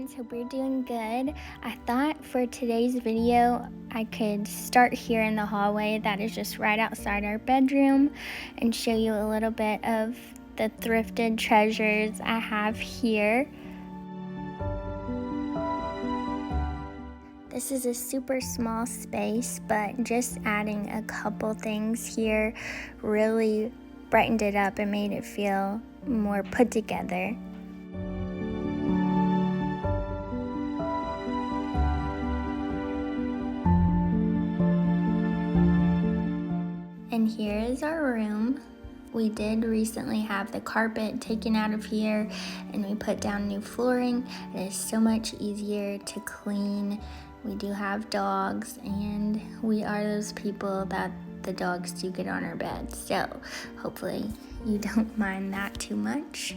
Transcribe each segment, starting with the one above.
friends, hope you're doing good. I thought for today's video I could start here in the hallway that is just right outside our bedroom and show you a little bit of the thrifted treasures I have here. This is a super small space, but just adding a couple things here really brightened it up and made it feel more put together. And here is our room. We did recently have the carpet taken out of here and we put down new flooring. It is so much easier to clean. We do have dogs and we are those people that the dogs do get on our bed. So hopefully you don't mind that too much.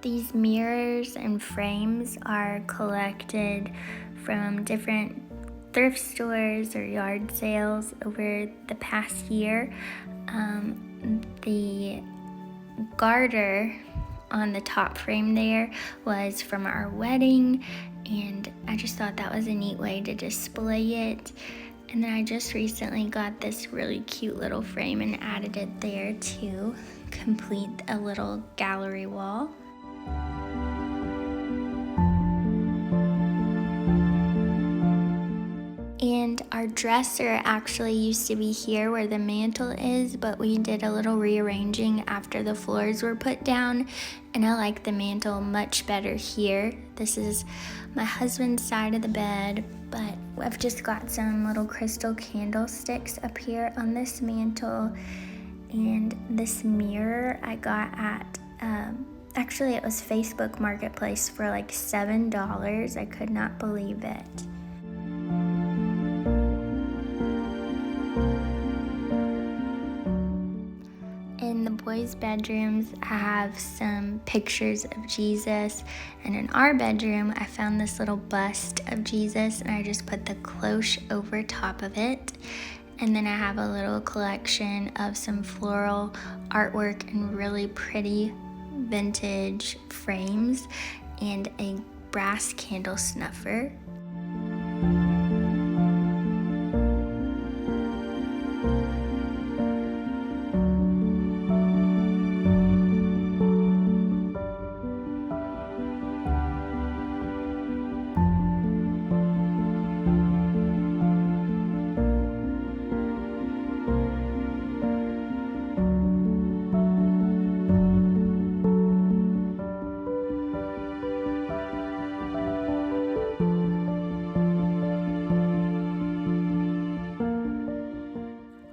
These mirrors and frames are collected from different thrift stores or yard sales over the past year. The garter on the top frame there was from our wedding, and I just thought that was a neat way to display it. And then I just recently got this really cute little frame and added it there to complete a little gallery wall. And our dresser actually used to be here where the mantle is, but we did a little rearranging after the floors were put down, and I like the mantle much better here. This is my husband's side of the bed, but I've just got some little crystal candlesticks up here on this mantle. And this mirror I got at actually it was Facebook Marketplace for like $7. I could not believe it. In the boys' bedrooms, I have some pictures of Jesus, and in our bedroom, I found this little bust of Jesus, and I just put the cloche over top of it. And then I have a little collection of some floral artwork and really pretty vintage frames and a brass candle snuffer.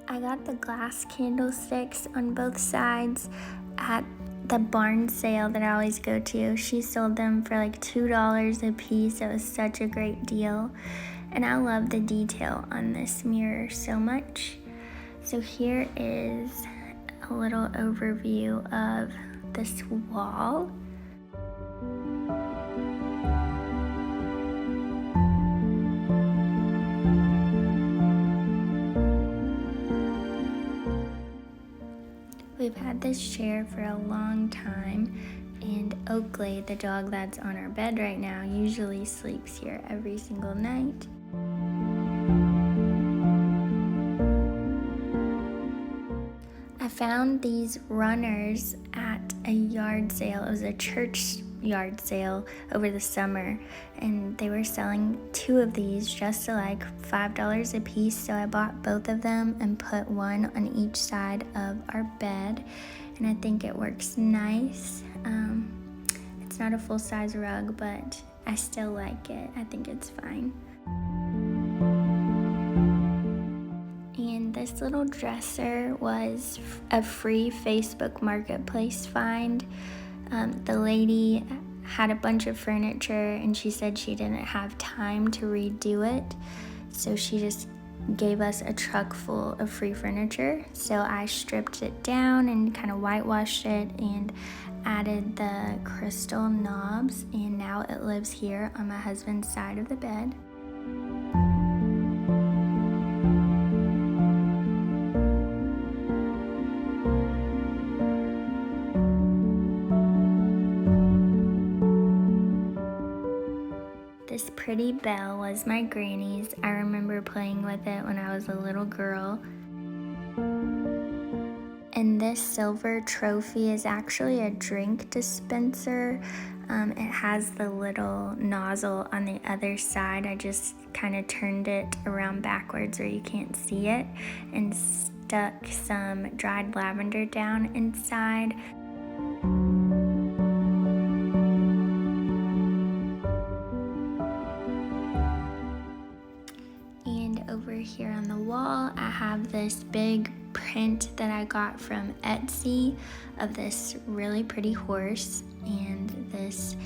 I got the glass candlesticks on both sides at the barn sale that I always go to. She sold them for like $2 a piece. It was such a great deal. And I love the detail on this mirror so much. So here is a little overview of this wall. We've had this chair for a long time, and Oakley, the dog that's on our bed right now, usually sleeps here every single night. I found these runners at a yard sale. It was a church yard sale over the summer, and they were selling 2 of these just to like $5 a piece. So I bought both of them and put one on each side of our bed, and I think it works nice. It's not a full-size rug, but I still like it. I think it's fine. And this little dresser was a free Facebook Marketplace find. The lady had a bunch of furniture and she said she didn't have time to redo it, so she just gave us a truck full of free furniture. So I stripped it down and kind of whitewashed it and added the crystal knobs, and now it lives here on my husband's side of the bed. This pretty bell was my granny's. I remember playing with it when I was a little girl. And this silver trophy is actually a drink dispenser. It has the little nozzle on the other side. I just kind of turned it around backwards where you can't see it and stuck some dried lavender down inside. And over here on the wall, I have this big print that I got from Etsy of this really pretty horse and this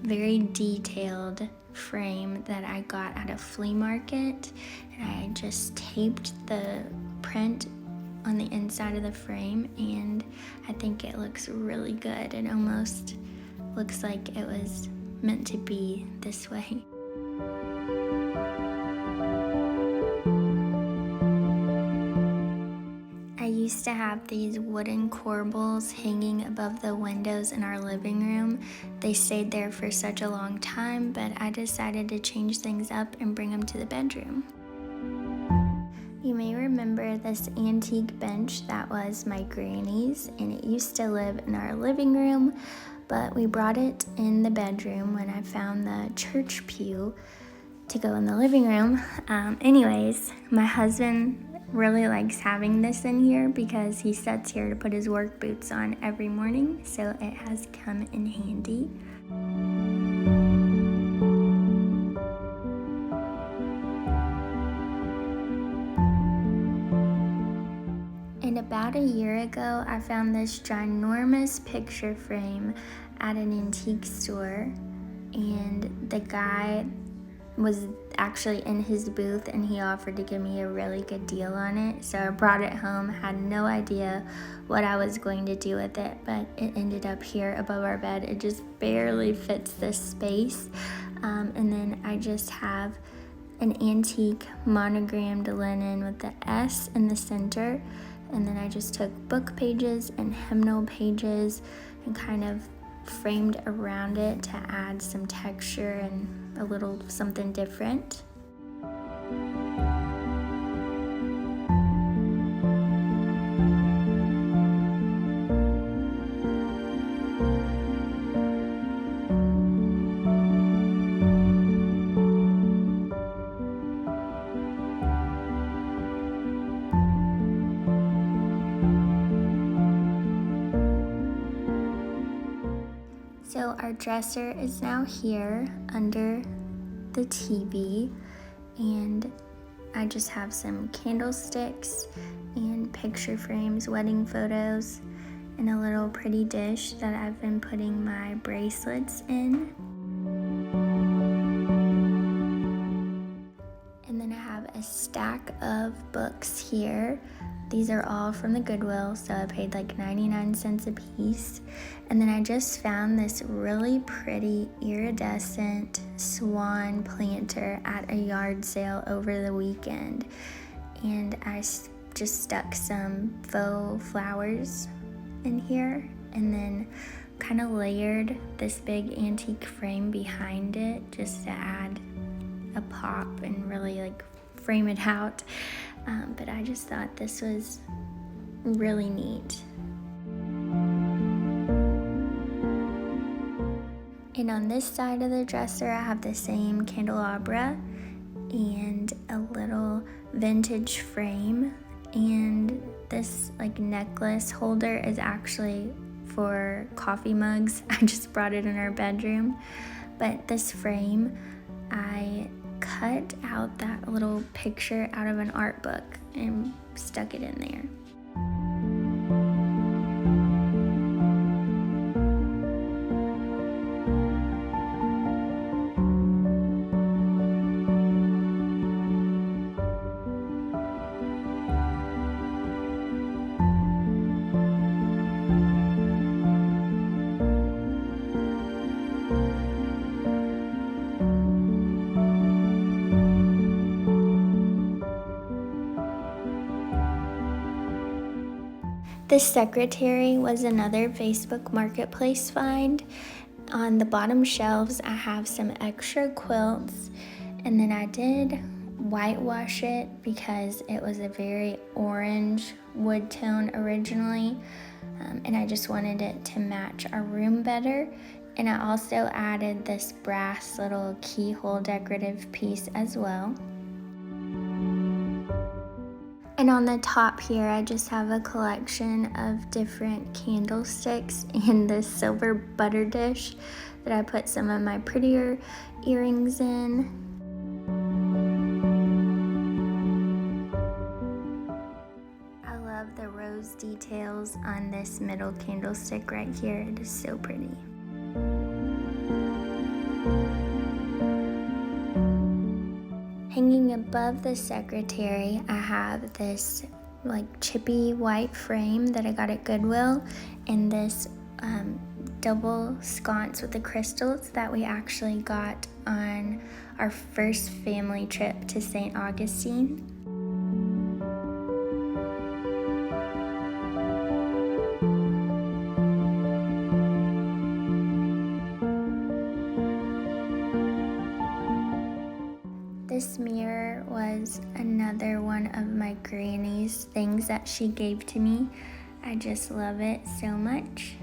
very detailed frame that I got at a flea market. And I just taped the print on the inside of the frame, and I think it looks really good. It almost looks like it was meant to be this way. I used to have these wooden corbels hanging above the windows in our living room. They stayed there for such a long time, but I decided to change things up and bring them to the bedroom. You may remember this antique bench that was my granny's, and it used to live in our living room, but we brought it in the bedroom when I found the church pew to go in the living room. Anyways, my husband really likes having this in here because he sits here to put his work boots on every morning, so it has come in handy. And about a year ago, I found this ginormous picture frame at an antique store, and the guy was actually in his booth and he offered to give me a really good deal on it. So I brought it home, had no idea what I was going to do with it, but it ended up here above our bed. It just barely fits this space. And then I just have an antique monogrammed linen with the S in the center. And then I just took book pages and hymnal pages and kind of framed around it to add some texture and a little something different. So our dresser is now here under the TV, and I just have some candlesticks and picture frames, wedding photos, and a little pretty dish that I've been putting my bracelets in. And then I have a stack of books here. These are all from the Goodwill, so I paid like 99 cents a piece. And then I just found this really pretty iridescent swan planter at a yard sale over the weekend. And I just stuck some faux flowers in here and then kind of layered this big antique frame behind it just to add a pop and really like frame it out. But I just thought this was really neat. And on this side of the dresser, I have the same candelabra and a little vintage frame. And this like necklace holder is actually for coffee mugs. I just brought it in our bedroom. But this frame, I cut out that little picture out of an art book and stuck it in there. The secretary was another Facebook Marketplace find, On the bottom shelves, I have some extra quilts, and then I did whitewash it because it was a very orange wood tone originally, and I just wanted it to match our room better. And I also added this brass little keyhole decorative piece as well. And on the top here, I just have a collection of different candlesticks and this silver butter dish that I put some of my prettier earrings in. I love the rose details on this middle candlestick right here. It is so pretty. Hanging above the secretary, I have this like chippy white frame that I got at Goodwill, and this double sconce with the crystals that we actually got on our first family trip to St. Augustine. This mirror was another one of my granny's things that she gave to me. I just love it so much.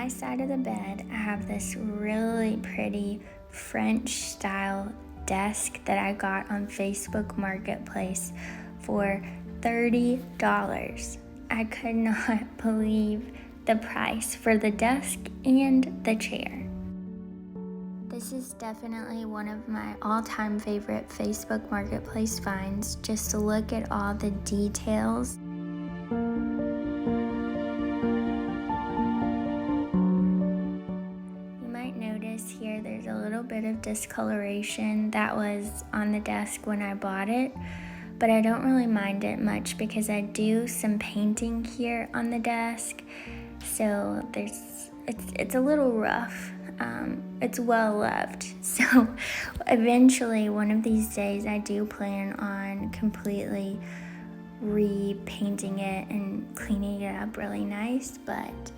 Side of the bed, I have this really pretty French style desk that I got on Facebook Marketplace for $30. I could not believe the price for the desk and the chair. This is definitely one of my all-time favorite Facebook Marketplace finds, just to look at all the details. Here there's a little bit of discoloration that was on the desk when I bought it, but I don't really mind it much because I do some painting here on the desk, so it's a little rough. It's well loved, so eventually one of these days I do plan on completely repainting it and cleaning it up really nice, but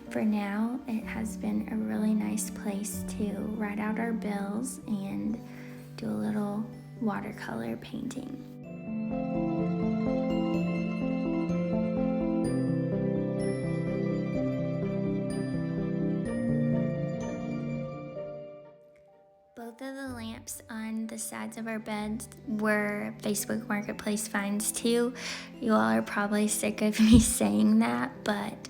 for now, it has been a really nice place to write out our bills and do a little watercolor painting. Both of the lamps on the sides of our beds were Facebook Marketplace finds too. You all are probably sick of me saying that, but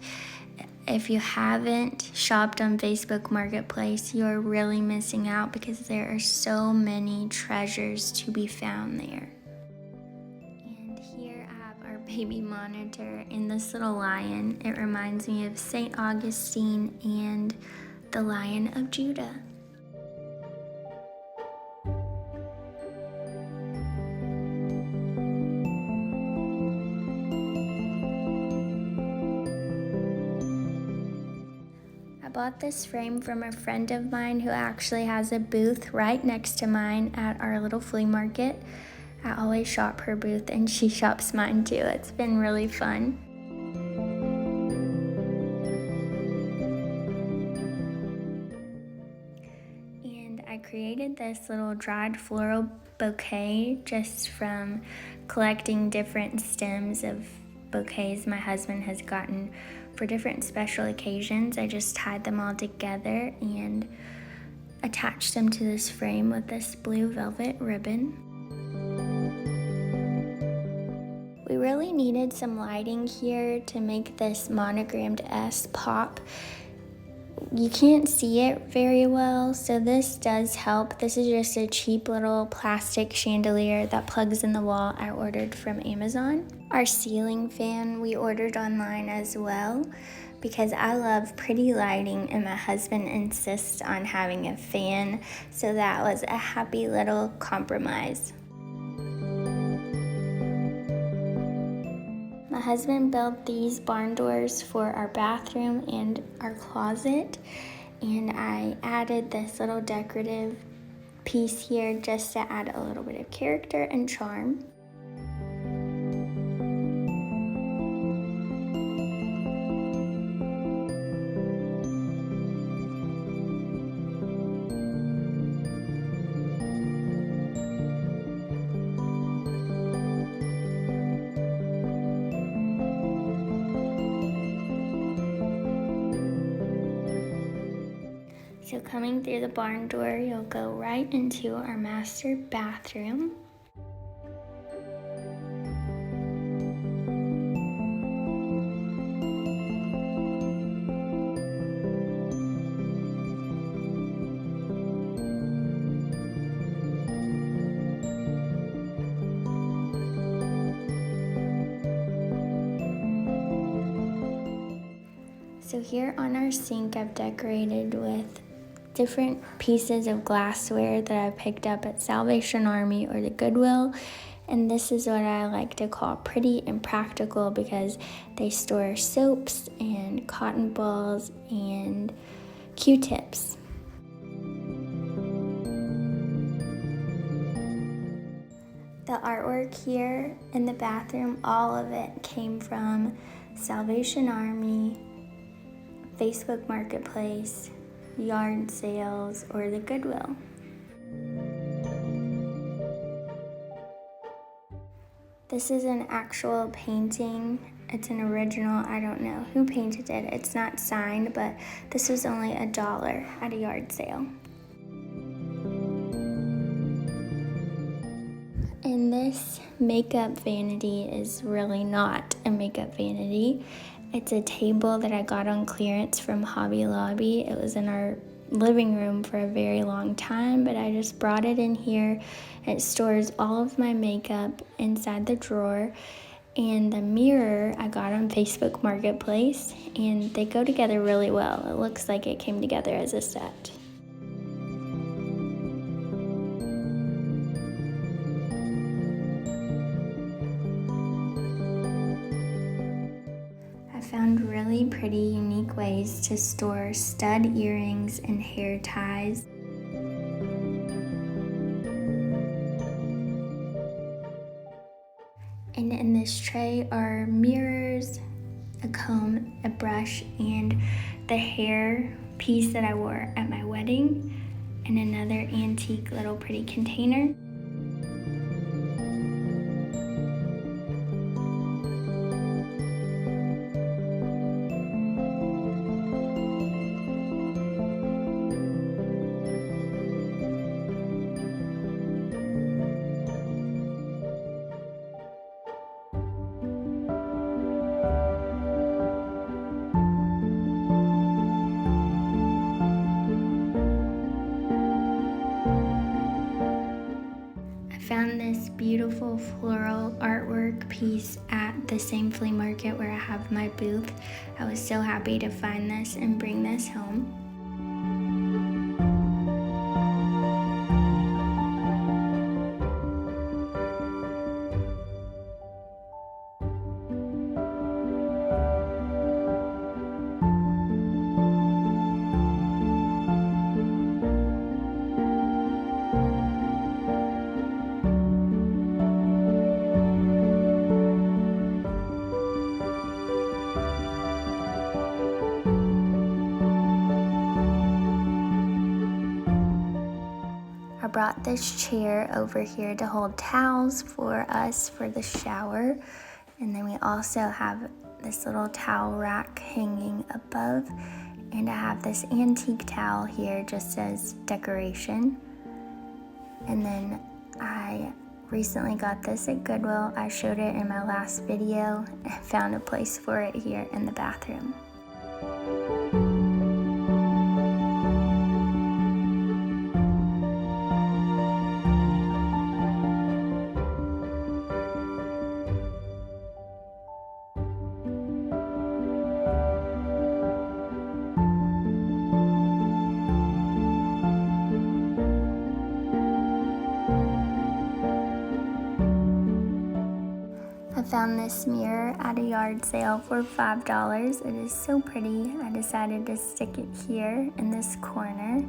if you haven't shopped on Facebook Marketplace, you're really missing out because there are so many treasures to be found there. And here I have our baby monitor and this little lion. It reminds me of St. Augustine and the Lion of Judah. I bought this frame from a friend of mine who actually has a booth right next to mine at our little flea market. I always shop her booth and she shops mine too. It's been really fun. And I created this little dried floral bouquet just from collecting different stems of bouquets my husband has gotten for different special occasions. I just tied them all together and attached them to this frame with this blue velvet ribbon. We really needed some lighting here to make this monogrammed S pop. You can't see it very well, so this does help. This is just a cheap little plastic chandelier that plugs in the wall I ordered from Amazon. Our ceiling fan we ordered online as well because I love pretty lighting and my husband insists on having a fan, so that was a happy little compromise. husband built these barn doors for our bathroom and our closet, and I added this little decorative piece here just to add a little bit of character and charm. So coming through the barn door, you'll go right into our master bathroom. So here on our sink, I've decorated with different pieces of glassware that I picked up at Salvation Army or the Goodwill. And this is what I like to call pretty and practical because they store soaps and cotton balls and Q-tips. The artwork here in the bathroom, all of it came from Salvation Army, Facebook Marketplace, yard sales, or the Goodwill. This is an actual painting. It's an original. I don't know who painted it. It's not signed, but this was only $1 at a yard sale. And this makeup vanity is really not a makeup vanity. It's a table that I got on clearance from Hobby Lobby. It was in our living room for a very long time, but I just brought it in here. It stores all of my makeup inside the drawer. And the mirror I got on Facebook Marketplace, and they go together really well. It looks like it came together as a set. Found really pretty unique ways to store stud earrings and hair ties. And in this tray are mirrors, a comb, a brush, and the hair piece that I wore at my wedding, and another antique little pretty container. Found this beautiful floral artwork piece at the same flea market where I have my booth. I was so happy to find this and bring this home. I brought this chair over here to hold towels for us for the shower. And then we also have this little towel rack hanging above. And I have this antique towel here just as decoration. And then I recently got this at Goodwill. I showed it in my last video and found a place for it here in the bathroom. found this mirror at a yard sale for $5. It is so pretty. I decided to stick it here in this corner.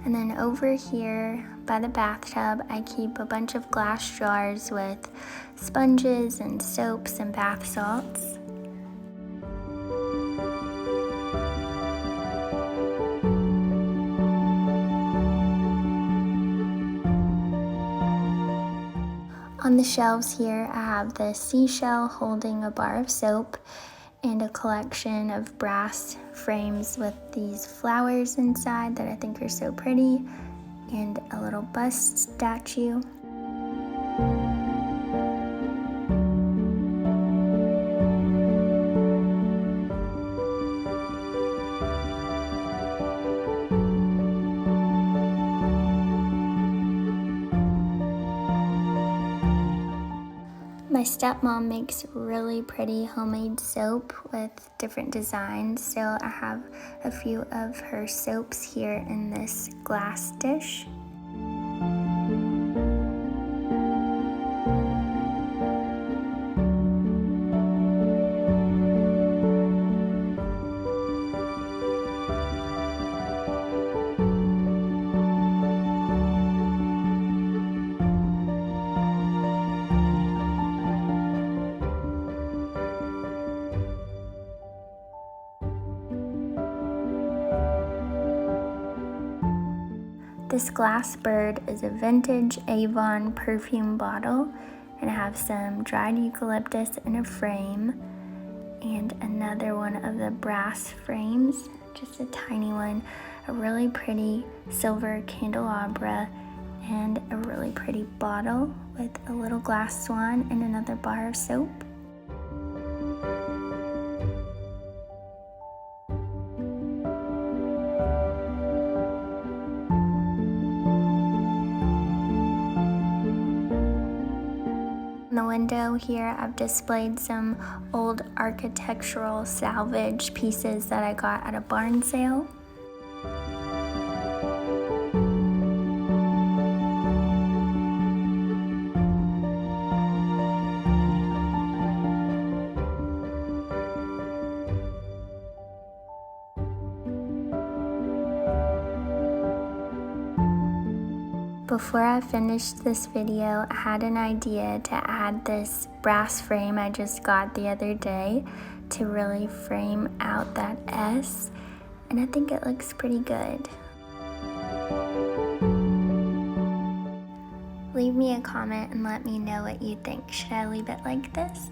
And then over here by the bathtub, I keep a bunch of glass jars with sponges and soaps and bath salts. On the shelves here, I have the seashell holding a bar of soap and a collection of brass frames with these flowers inside that I think are so pretty, and a little bust statue. My stepmom makes really pretty homemade soap with different designs, so I have a few of her soaps here in this glass dish. This glass bird is a vintage Avon perfume bottle, and I have some dried eucalyptus in a frame and another one of the brass frames, just a tiny one, a really pretty silver candelabra, and a really pretty bottle with a little glass swan and another bar of soap. In the window here, I've displayed some old architectural salvage pieces that I got at a barn sale. Before I finished this video, I had an idea to add this brass frame I just got the other day to really frame out that S, and I think it looks pretty good. Leave me a comment and let me know what you think. Should I leave it like this?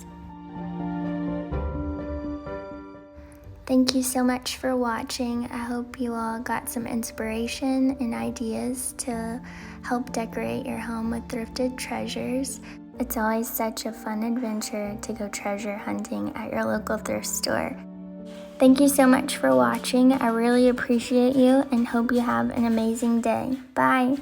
Thank you so much for watching. I hope you all got some inspiration and ideas to help decorate your home with thrifted treasures. It's always such a fun adventure to go treasure hunting at your local thrift store. Thank you so much for watching. I really appreciate you and hope you have an amazing day. Bye.